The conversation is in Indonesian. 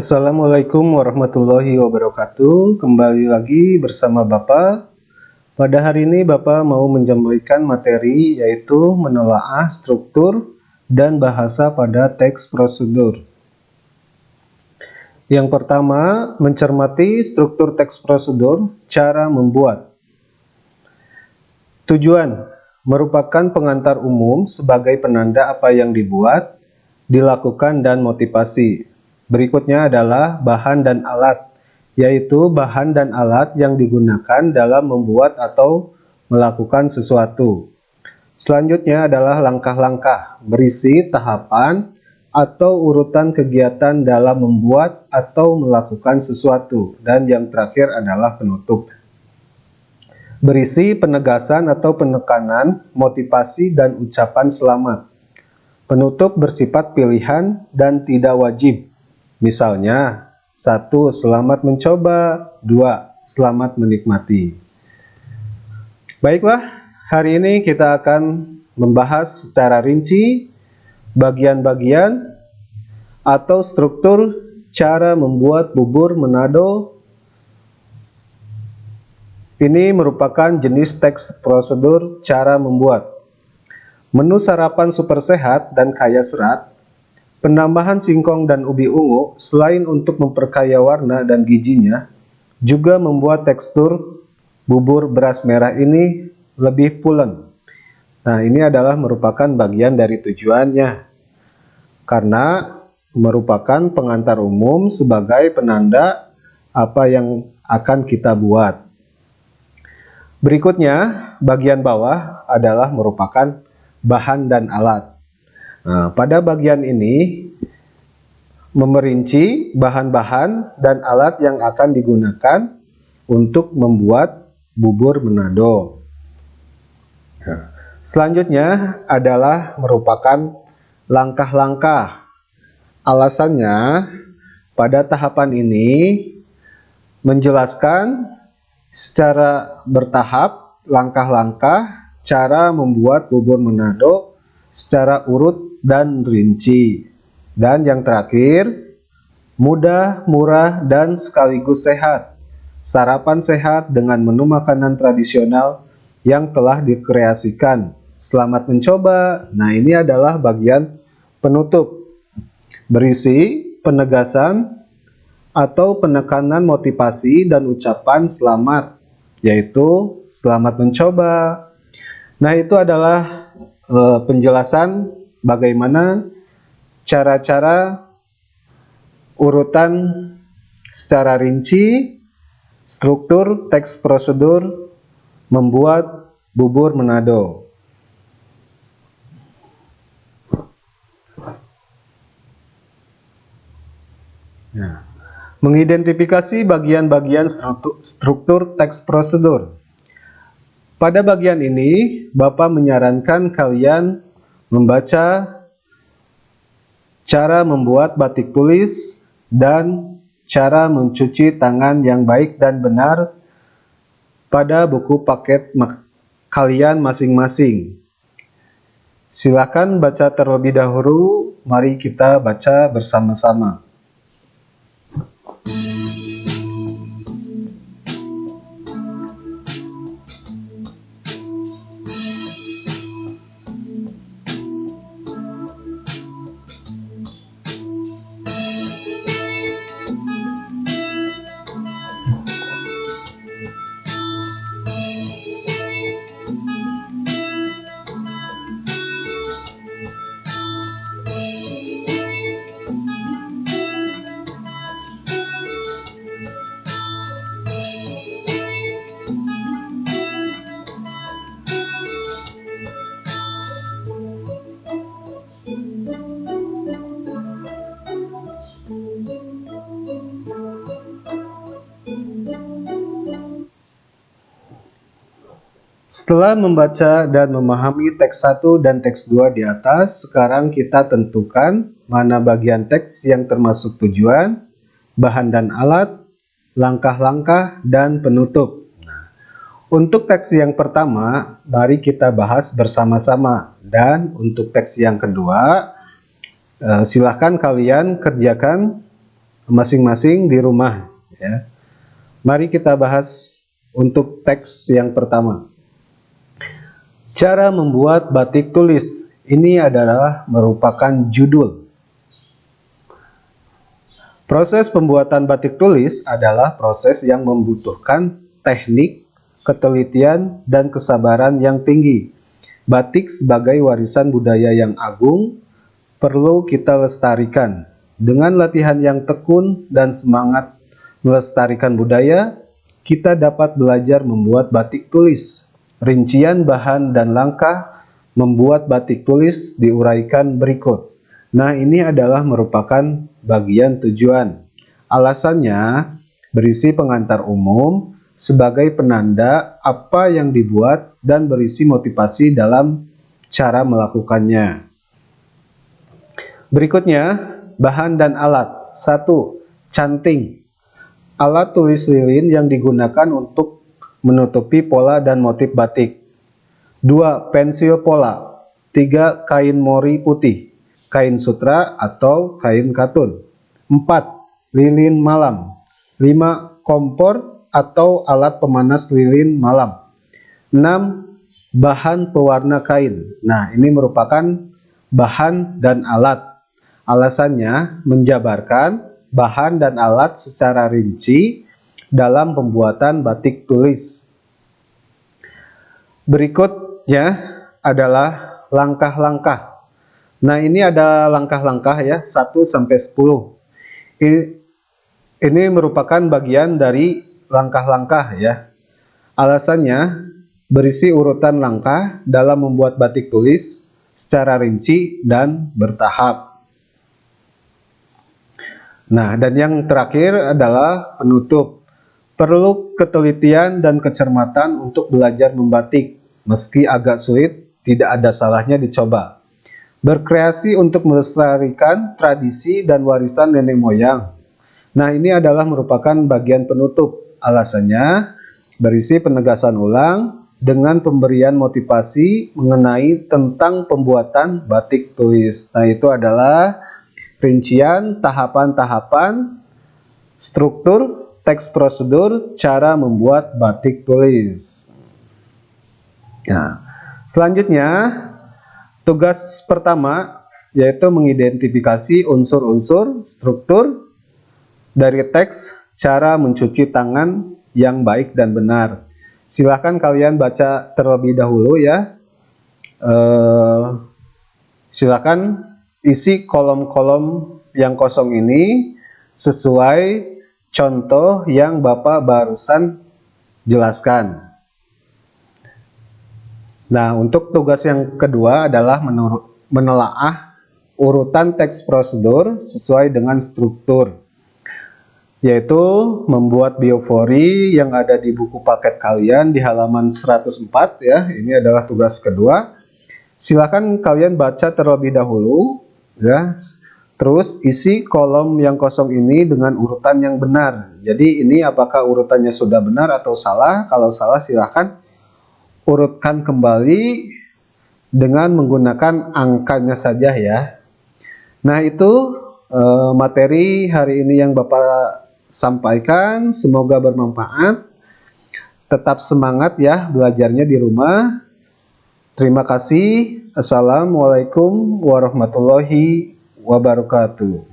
Assalamualaikum warahmatullahi wabarakatuh. Kembali lagi bersama Bapak. Pada hari ini Bapak mau menyampaikan materi yaitu menelaah struktur dan bahasa pada teks prosedur. Yang pertama, mencermati struktur teks prosedur, cara membuat. Tujuan, merupakan pengantar umum sebagai penanda apa yang dibuat, dilakukan, dan motivasi. Berikutnya adalah bahan dan alat, yaitu bahan dan alat yang digunakan dalam membuat atau melakukan sesuatu. Selanjutnya adalah langkah-langkah, berisi tahapan atau urutan kegiatan dalam membuat atau melakukan sesuatu. Dan yang terakhir adalah penutup. Berisi penegasan atau penekanan, motivasi, dan ucapan selamat. Penutup bersifat pilihan dan tidak wajib. Misalnya, 1. Selamat mencoba, 2. Selamat menikmati. Baiklah, hari ini kita akan membahas secara rinci bagian-bagian atau struktur cara membuat bubur Manado. Ini merupakan jenis teks prosedur cara membuat. Menu sarapan super sehat dan kaya serat. Penambahan singkong dan ubi ungu selain untuk memperkaya warna dan gizinya, juga membuat tekstur bubur beras merah ini lebih pulen. Nah, ini adalah merupakan bagian dari tujuannya, karena merupakan pengantar umum sebagai penanda apa yang akan kita buat. Berikutnya, bagian bawah adalah merupakan bahan dan alat. Nah, pada bagian ini memerinci bahan-bahan dan alat yang akan digunakan untuk membuat bubur Manado. Nah, selanjutnya adalah merupakan langkah-langkah. Alasannya, pada tahapan ini menjelaskan secara bertahap langkah-langkah cara membuat bubur Manado secara urut dan rinci. Dan yang terakhir, mudah, murah, dan sekaligus sehat. Sarapan sehat dengan menu makanan tradisional yang telah dikreasikan. Selamat mencoba. Nah, ini adalah bagian penutup. Berisi penegasan atau penekanan motivasi dan ucapan selamat, yaitu selamat mencoba. Nah, itu adalah penjelasan bagaimana cara-cara urutan secara rinci struktur teks prosedur membuat bubur Manado. Nah, mengidentifikasi bagian-bagian struktur teks prosedur. Pada bagian ini, Bapak menyarankan kalian membaca cara membuat batik tulis dan cara mencuci tangan yang baik dan benar pada buku paket kalian masing-masing. Silakan baca terlebih dahulu, mari kita baca bersama-sama. Setelah membaca dan memahami teks 1 dan teks 2 di atas, sekarang kita tentukan mana bagian teks yang termasuk tujuan, bahan dan alat, langkah-langkah, dan penutup. Untuk teks yang pertama, mari kita bahas bersama-sama. Dan untuk teks yang kedua, silahkan kalian kerjakan masing-masing di rumah ya. Mari kita bahas untuk teks yang pertama. Cara membuat batik tulis. Ini adalah merupakan judul. Proses pembuatan batik tulis adalah proses yang membutuhkan teknik, ketelitian, dan kesabaran yang tinggi. Batik sebagai warisan budaya yang agung perlu kita lestarikan. Dengan latihan yang tekun dan semangat melestarikan budaya, kita dapat belajar membuat batik tulis. Rincian bahan dan langkah membuat batik tulis diuraikan berikut. Nah, ini adalah merupakan bagian tujuan. Alasannya, berisi pengantar umum sebagai penanda apa yang dibuat dan berisi motivasi dalam cara melakukannya. Berikutnya, bahan dan alat. 1. Canting. Alat tulis lilin yang digunakan untuk menutupi pola dan motif batik. 2. Pensil pola. 3. Kain mori putih, kain sutra atau kain katun. 4. Lilin malam. 5. Kompor atau alat pemanas lilin malam. 6. Bahan pewarna kain. Nah, ini merupakan bahan dan alat. Alasannya menjabarkan bahan dan alat secara rinci dalam pembuatan batik tulis. Berikutnya adalah langkah-langkah. Nah, ini ada langkah-langkah ya, 1 sampai 10. Ini merupakan bagian dari langkah-langkah ya. Alasannya berisi urutan langkah dalam membuat batik tulis secara rinci dan bertahap. Nah, dan yang terakhir adalah penutup. Perlu ketelitian dan kecermatan untuk belajar membatik. Meski agak sulit, tidak ada salahnya dicoba. Berkreasi untuk melestarikan tradisi dan warisan nenek moyang. Nah, ini adalah merupakan bagian penutup. Alasannya berisi penegasan ulang dengan pemberian motivasi mengenai tentang pembuatan batik tulis. Nah, itu adalah rincian, tahapan-tahapan, struktur, teks prosedur, cara membuat batik tulis. Nah, selanjutnya tugas pertama yaitu mengidentifikasi unsur-unsur struktur dari teks, cara mencuci tangan yang baik dan benar. Silahkan kalian baca terlebih dahulu ya. Silahkan isi kolom-kolom yang kosong ini sesuai contoh yang Bapak barusan jelaskan. Nah, untuk tugas yang kedua adalah menelaah urutan teks prosedur sesuai dengan struktur, yaitu membuat biofori yang ada di buku paket kalian di halaman 104 ya. Ini adalah tugas kedua. Silakan kalian baca terlebih dahulu ya. Terus isi kolom yang kosong ini dengan urutan yang benar. Jadi ini apakah urutannya sudah benar atau salah? Kalau salah silahkan urutkan kembali dengan menggunakan angkanya saja ya. Nah, itu materi hari ini yang Bapak sampaikan. Semoga bermanfaat. Tetap semangat ya belajarnya di rumah. Terima kasih. Assalamualaikum warahmatullahi wabarakatuh.